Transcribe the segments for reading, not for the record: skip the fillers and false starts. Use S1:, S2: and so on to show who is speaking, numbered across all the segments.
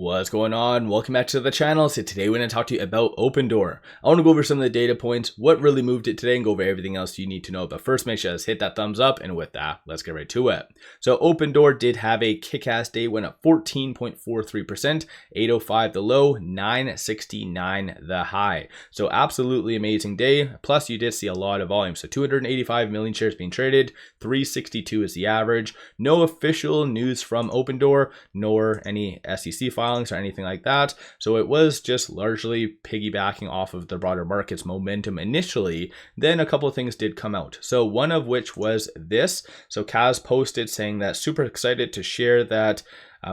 S1: What's going on? Welcome back to the channel. So today we're going to talk to you about Opendoor. I want to go over some of the data points, what really moved it today, and go over everything else you need to know. But first, make sure to hit that thumbs up, and with that, let's get right to it. So Opendoor did have a kick-ass day, went up 14.43%, 805 the low, 969 the high. So absolutely amazing day. Plus, you did see a lot of volume. So 285 million shares being traded, 362 is the average. No official news from Opendoor, nor any SEC filings or anything like that. So it was just largely piggybacking off of the broader market's momentum initially. Then a couple of things did come out. So one of which was this. So Kaz posted saying that super excited to share that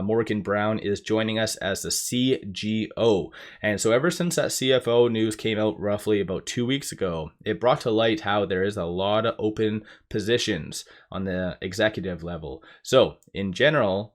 S1: Morgan Brown is joining us as the CGO. And so ever since that CFO news came out roughly about 2 weeks ago, it brought to light how there is a lot of open positions on the executive level. So in general,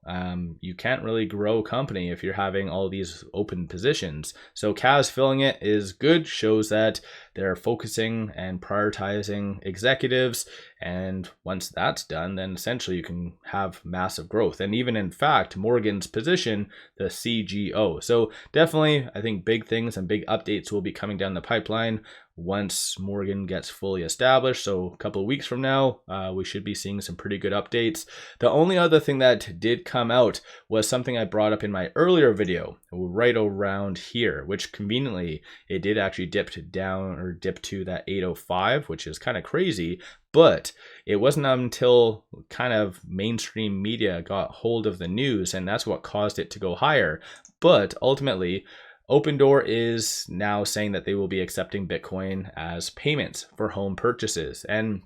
S1: you can't really grow a company if you're having all these open positions. So Kaz filling it is good, shows that they're focusing and prioritizing executives. And once that's done, then essentially you can have massive growth. And even in fact, Morgan's position, the CGO. So definitely, I think big things and big updates will be coming down the pipeline once Morgan gets fully established. So a couple of weeks from now, we should be seeing some pretty good updates. The only other thing that did come out was something I brought up in my earlier video right around here, which conveniently it did actually dip to that 805, which is kind of crazy. But it wasn't until kind of mainstream media got hold of the news, and that's what caused it to go higher. But ultimately, Opendoor is now saying that they will be accepting Bitcoin as payments for home purchases. And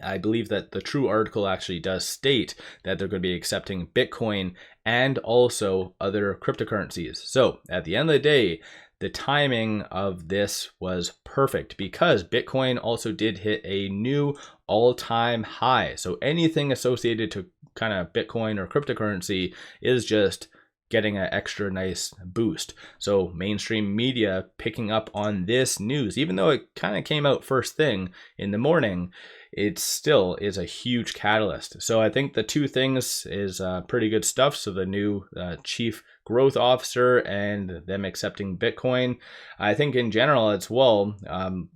S1: I believe that the true article actually does state that they're going to be accepting Bitcoin and also other cryptocurrencies. So at the end of the day, the timing of this was perfect because Bitcoin also did hit a new all-time high. So anything associated to kind of Bitcoin or cryptocurrency is just getting an extra nice boost. So mainstream media picking up on this news, even though it kind of came out first thing in the morning, it still is a huge catalyst. So I think the two things is pretty good stuff. So the new chief growth officer and them accepting Bitcoin. I think in general as well,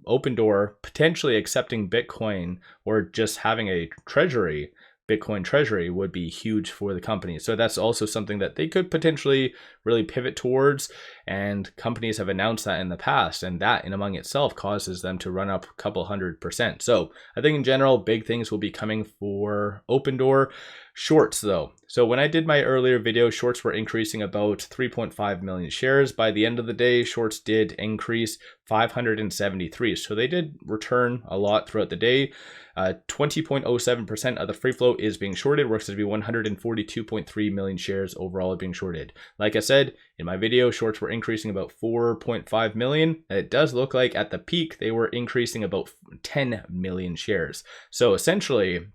S1: Opendoor potentially accepting Bitcoin or just having a treasury, Bitcoin treasury would be huge for the company. So that's also something that they could potentially really pivot towards, and companies have announced that in the past, and that in among itself causes them to run up a couple 100%. So I think in general, big things will be coming for Opendoor. Shorts though. So when I did my earlier video, shorts were increasing about 3.5 million shares. By the end of the day, shorts did increase 573. So they did return a lot throughout the day. 20.07% of the free float is being shorted, works to be 142.3 million shares overall being shorted. Like I said in my video, shorts were increasing about 4.5 million. It does look like at the peak, they were increasing about 10 million shares. So essentially,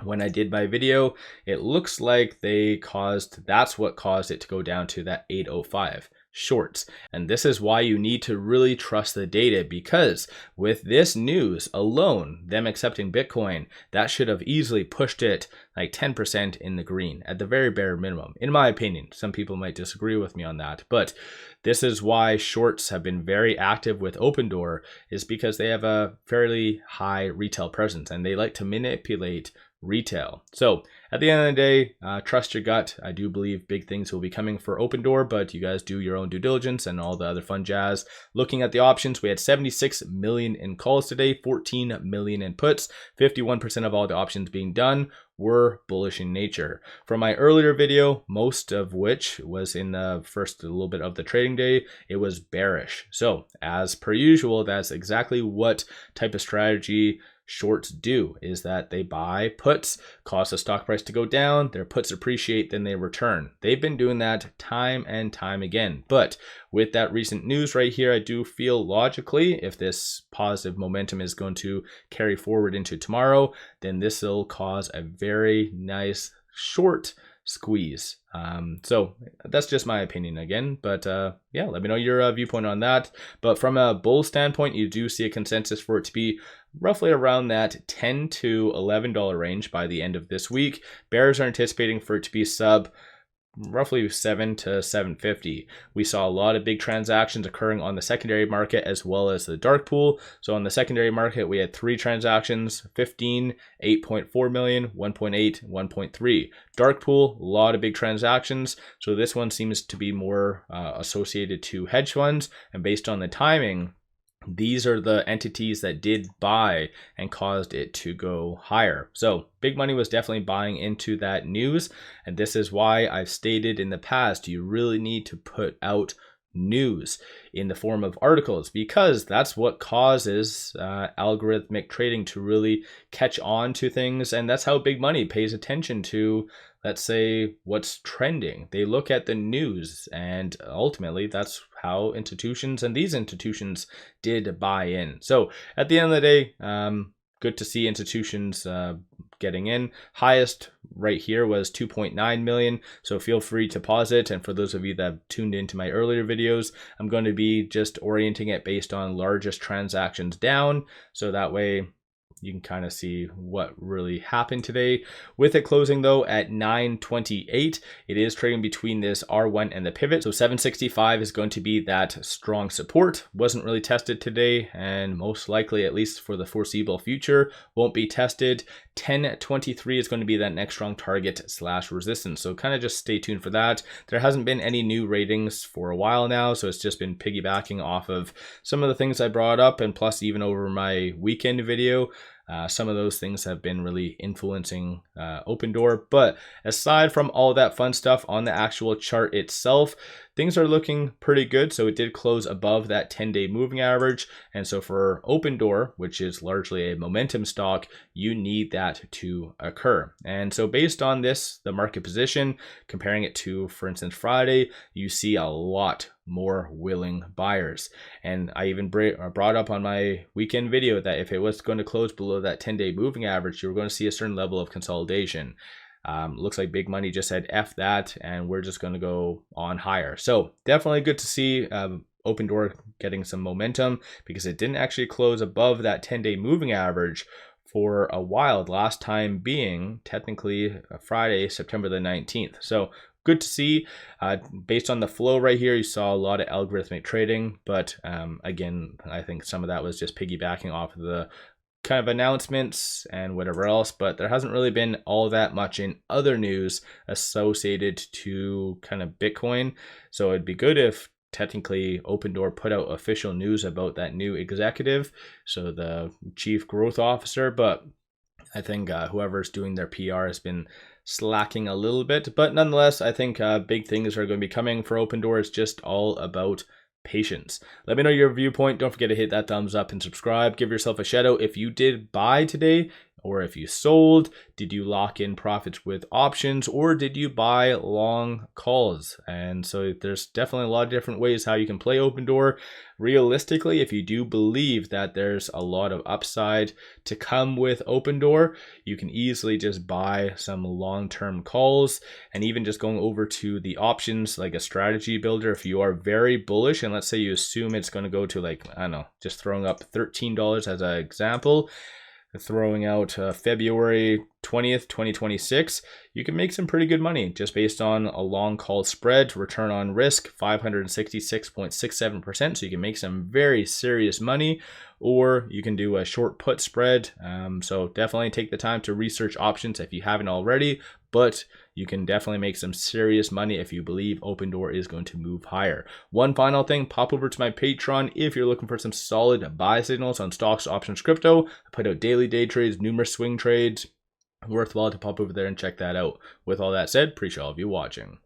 S1: when I did my video, it looks like that's what caused it to go down to that 805 shorts. And this is why you need to really trust the data, because with this news alone, them accepting Bitcoin, that should have easily pushed it like 10% in the green at the very bare minimum, in my opinion. Some people might disagree with me on that, but this is why shorts have been very active with Opendoor, is because they have a fairly high retail presence and they like to manipulate retail. So at the end of the day, trust your gut. I do believe big things will be coming for Opendoor, but you guys do your own due diligence and all the other fun jazz. Looking at the options, we had 76 million in calls today, 14 million in puts, 51% of all the options being done were bullish in nature. From my earlier video, most of which was in the first little bit of the trading day, it was bearish. So as per usual, that's exactly what type of strategy shorts do, is that they buy puts, cause the stock price to go down, their puts appreciate, then they return. They've been doing that time and time again. But with that recent news right here, I do feel logically, if this positive momentum is going to carry forward into tomorrow, then this will cause a very nice short squeeze. So that's just my opinion again, but yeah, let me know your viewpoint on that. But from a bull standpoint, you do see a consensus for it to be roughly around that $10 to $11 range by the end of this week. Bears are anticipating for it to be sub roughly 7 to 750. We saw a lot of big transactions occurring on the secondary market as well as the dark pool. So on the secondary market, we had 3 transactions, 15, 8.4 million, 1.8, 1.3. Dark pool, a lot of big transactions. So this one seems to be more associated to hedge funds, and based on the timing, these are the entities that did buy and caused it to go higher. So big money was definitely buying into that news. And this is why I've stated in the past, you really need to put out news in the form of articles, because that's what causes algorithmic trading to really catch on to things. And that's how big money pays attention to, let's say, what's trending. They look at the news, and ultimately that's how institutions, and these institutions, did buy in. So at the end of the day, good to see institutions getting in. Highest right here was 2.9 million. So feel free to pause it. And for those of you that have tuned into my earlier videos, I'm going to be just orienting it based on largest transactions down. So that way you can kind of see what really happened today. With it closing though at 928, it is trading between this R1 and the pivot. So 765 is going to be that strong support. Wasn't really tested today, and most likely, at least for the foreseeable future, won't be tested. 1023 is going to be that next strong target / resistance. So kind of just stay tuned for that. There hasn't been any new ratings for a while now, so it's just been piggybacking off of some of the things I brought up, and plus even over my weekend video. Some of those things have been really influencing Opendoor. But aside from all that fun stuff on the actual chart itself, things are looking pretty good. So it did close above that 10-day moving average. And so for Opendoor, which is largely a momentum stock, you need that to occur. And so based on this, the market position, comparing it to, for instance, Friday, you see a lot more willing buyers. And I even brought up on my weekend video that if it was going to close below that 10-day moving average, you were going to see a certain level of consolidation. Looks like big money just said F that, and we're just going to go on higher. So definitely good to see Opendoor getting some momentum, because it didn't actually close above that 10-day moving average for a while, last time being technically Friday, September the 19th. So good to see. Based on the flow right here, you saw a lot of algorithmic trading, but again, I think some of that was just piggybacking off of the kind of announcements and whatever else, but there hasn't really been all that much in other news associated to kind of Bitcoin. So it'd be good if technically Opendoor put out official news about that new executive, so the chief growth officer, but I think whoever's doing their PR has been slacking a little bit. But nonetheless, I think big things are going to be coming for Opendoor. It's just all about patience. Let me know your viewpoint. Don't forget to hit that thumbs up and subscribe. Give yourself a shout out if you did buy today, or if you sold. Did you lock in profits with options, or did you buy long calls? And so there's definitely a lot of different ways how you can play Opendoor. Realistically, if you do believe that there's a lot of upside to come with Opendoor, you can easily just buy some long-term calls. And even just going over to the options, like a strategy builder, if you are very bullish, and let's say you assume it's going to go to, like, I don't know, just throwing up $13 as an example, throwing out February 20th, 2026, you can make some pretty good money just based on a long call spread. Return on risk, 566.67%. So you can make some very serious money, or you can do a short put spread. So definitely take the time to research options if you haven't already, but you can definitely make some serious money if you believe Opendoor is going to move higher. One final thing, pop over to my Patreon if you're looking for some solid buy signals on stocks, options, crypto. I put out daily day trades, numerous swing trades. Worthwhile to pop over there and check that out. With all that said, appreciate all of you watching.